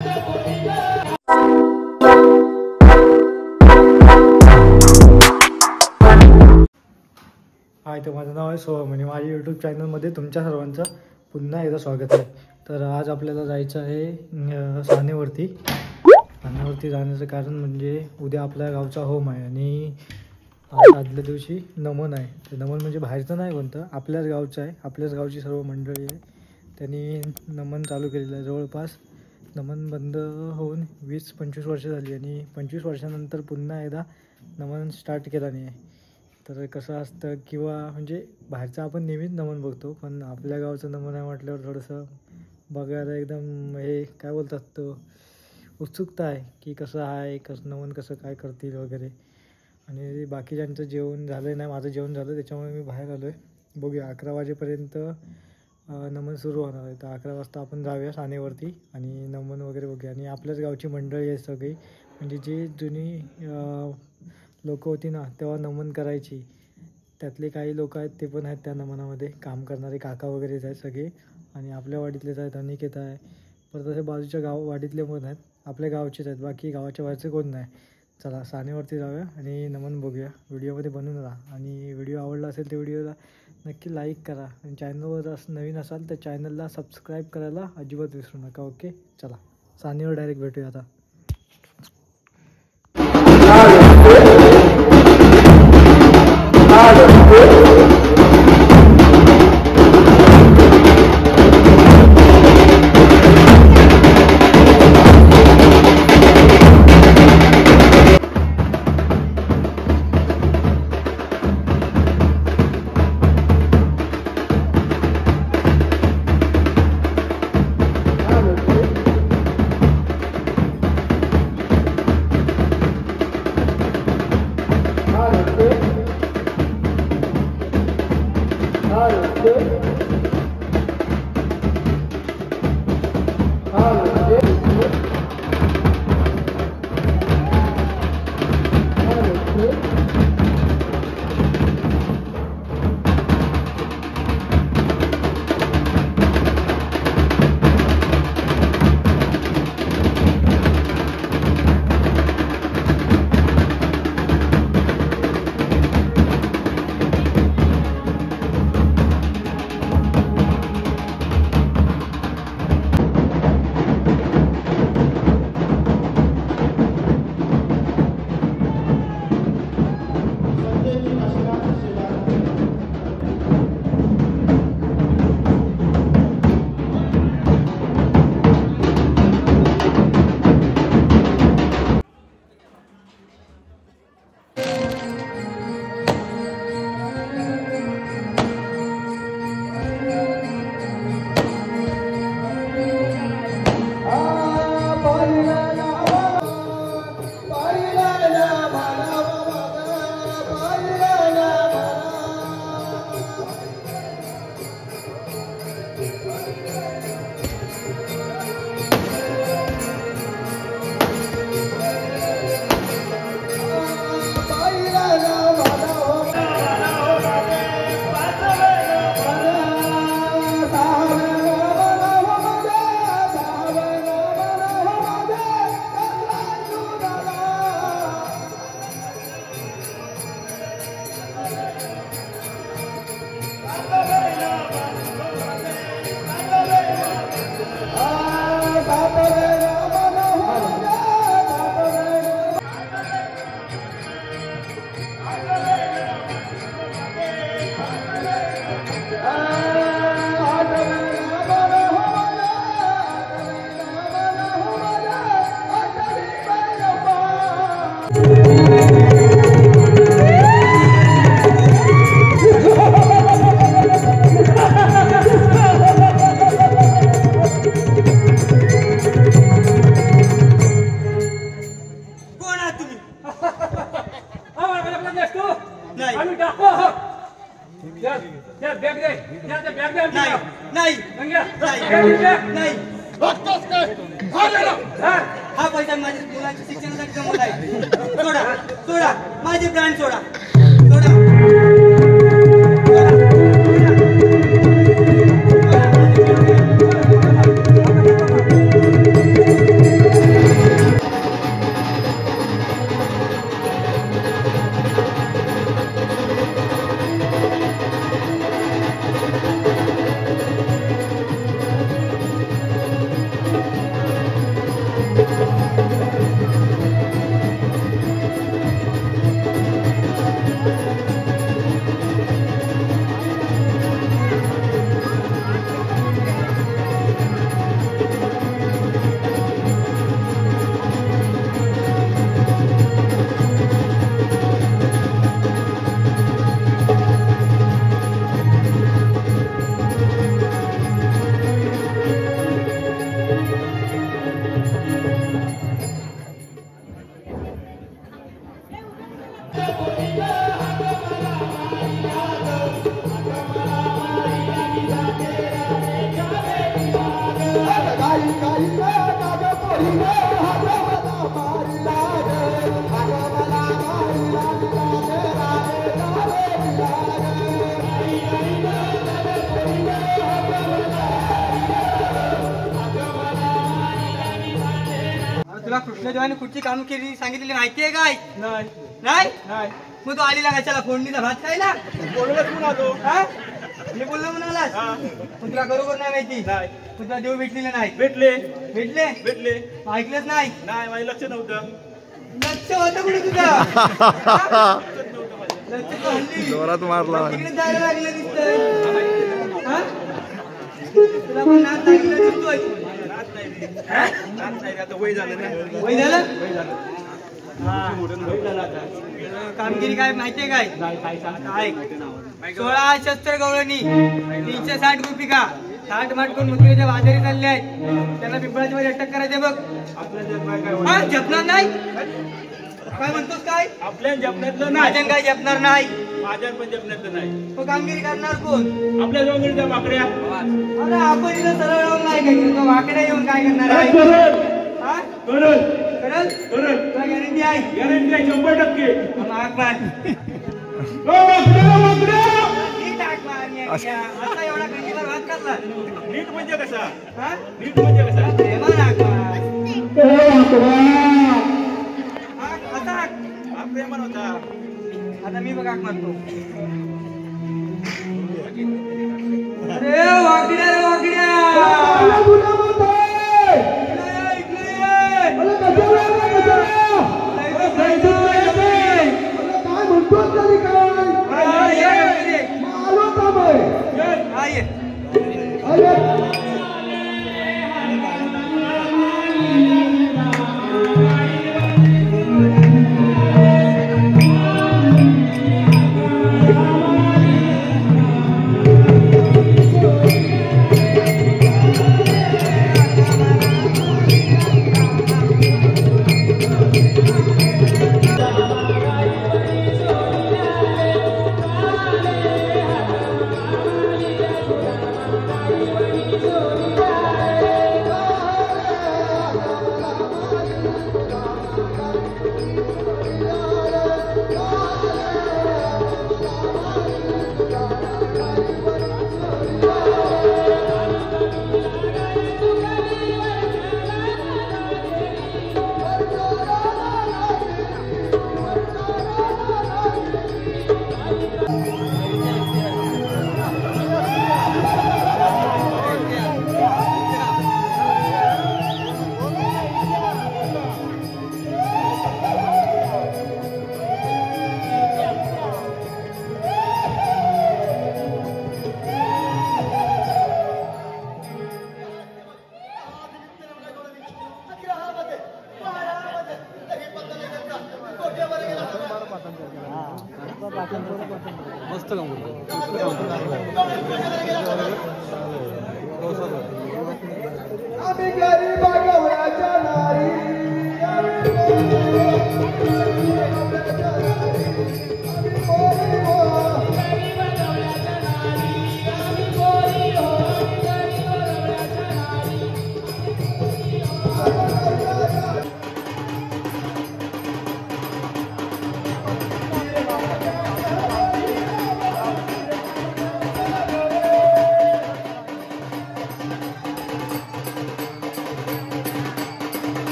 हाय, तर माझं नाव आहे सोहम आणि माझ्या यूट्यूब चॅनलमध्ये तुमच्या सर्वांचं पुन्हा एकदा स्वागत आहे. तर आज आपल्याला जायचं आहे सानेवरती. सानेवरती जाण्याचं कारण म्हणजे उद्या आपल्या गावचा होम आहे आणि आदल्या दिवशी नमन आहे. तर नमन म्हणजे बाहेरचं नाही कोणतं, आपल्याच गावचं आहे. आपल्याच गावची सर्व मंडळी आहे. त्यांनी नमन चालू केलेलं आहे. जवळपास नमन बंद होऊन 20-25 वर्ष झाली आणि 25 वर्षानंतर पुन्हा एकदा नमन स्टार्ट केला नाही आहे. तर कसं असतं किंवा म्हणजे बाहेरचं आपण नेहमीच नमन बघतो, पण आपल्या गावचं नमन आहे म्हटल्यावर थोडंसं बघायला एकदम हे काय बोलतात तो उत्सुकता आहे की कसं आहे, कसं नमन कसं काय करतील वगैरे. आणि बाकीच्यांचं जेवण झालं नाही, माझं जेवण झालं, त्याच्यामुळे मी बाहेर आलो आहे. बघूया 11 वाजेपर्यंत नमन सुरू होणार आहे. तर 11 वाजता आपण जाऊया सानेवरती आणि नमन वगैरे बघूया. आणि आपल्याच गावची मंडळी आहे सगळी, म्हणजे जी जुनी लोक होती ना तेव्हा नमन करायची, त्यातले काही लोक आहेत ते पण आहेत त्या नमनामध्ये काम करणारे काका वगैरेच आहेत सगळे. आणि आपल्या वाडीतलेच आहेत, अनिकेत आहे, परत असे बाजूच्या वाडीतले पण आहेत, आपल्या गावचेच आहेत, बाकी गावाच्या बाहेरचे कोण नाही. चला सानेवरती जाऊया आणि नमन बघूया. व्हिडिओमध्ये बनवून राहा आणि व्हिडिओ आवडला असेल तर व्हिडिओला नक्की लाईक करा आणि चॅनलवर असं नवीन असाल तर चॅनलला सबस्क्राईब करायला अजिबात विसरू नका. ओके, चला सानेवर डायरेक्ट भेटूया आता. हा पैसा माझ्या मुलांच्या शिक्षणासाठी जमवला आहे. सोडा सोडा माझे ब्रँड सोडा सोडा. तुला कृष्णदेवाने कुठची काम केली सांगितलेली माहितीये काय? नाही नाही नाही मग तू आलीला कशाला फोडणीचा भात खायला? बोलूनच म्हणून आलो. हा? मी बोललो म्हणालास हा. पण तुला बरोबर नाही माहिती. नाही पण तुला देव भेटलेले नाही. भेटले भेटले भेटले ऐकलंच नाही. नाही माझं लक्ष नव्हतं. लक्ष होतं कुठे तुझं? हा? लक्ष तर हल्ली जोरात मारला. तिकडे जायला लागलं दिसतंय. हा? तुला पण नाद लागलं दिसतोय. नात नाही आता वय झालं ना. वय झालं? वय झालं. हा. वय झालं आता. कामगिरी काय माहितीये काय? काय सांग ऐक. 16 शस्त्र गवळणी 360 रुपिका 60 माटकून मुत्रीच्या बाजारी चालले आहेत. त्यांना पिंपळाच्या मध्ये अटक करायचे बघ. आपल्या जन्मात काय हा होईल? जपणार नाही. काय म्हणतोस काय? आपल्या जपण्यातलं माझ्या नाही. काय जपणार नाही. माझ्या पण जपण्यातलं नाही. तो कामगिरी करणार कोण? आपल्या जवळ त्या वाकड्या अरे आपण इथं सरळ राहून नाही काय करतो वाकडे येऊन काय करणार आहे? हा करल करल करल तुला गॅरंटी आहे? गॅरंटी आहे 100%. मग हाक मार. नीट हाक मार. आता एवढा खंडीवर भात करला. नीट म्हणजे कसा? हा नीट म्हणजे कसा? प्रेमानं हाक मार. हाक आता हाक. हा प्रेमान होता. आता मी बघ हाक मारतो. अरे वाकड्या रे वाकड्या. मस्त काम आम्ही गरीब गवळ्याच्या नारी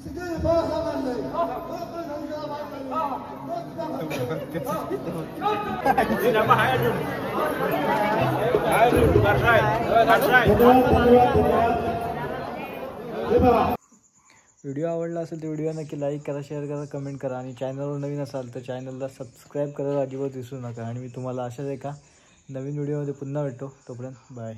तिथे बाळासाहेब आणलंय. व्हिडिओ आवडला असेल तर व्हिडिओ नक्की लाईक करा, शेअर करा, कमेंट करा आणि चॅनलवर नवीन असाल तर चॅनलला सबस्क्राईब करायला अजिबात विसरू नका. आणि मी तुम्हाला अशाच एका नवीन व्हिडिओमध्ये पुन्हा भेटतो. तोपर्यंत बाय.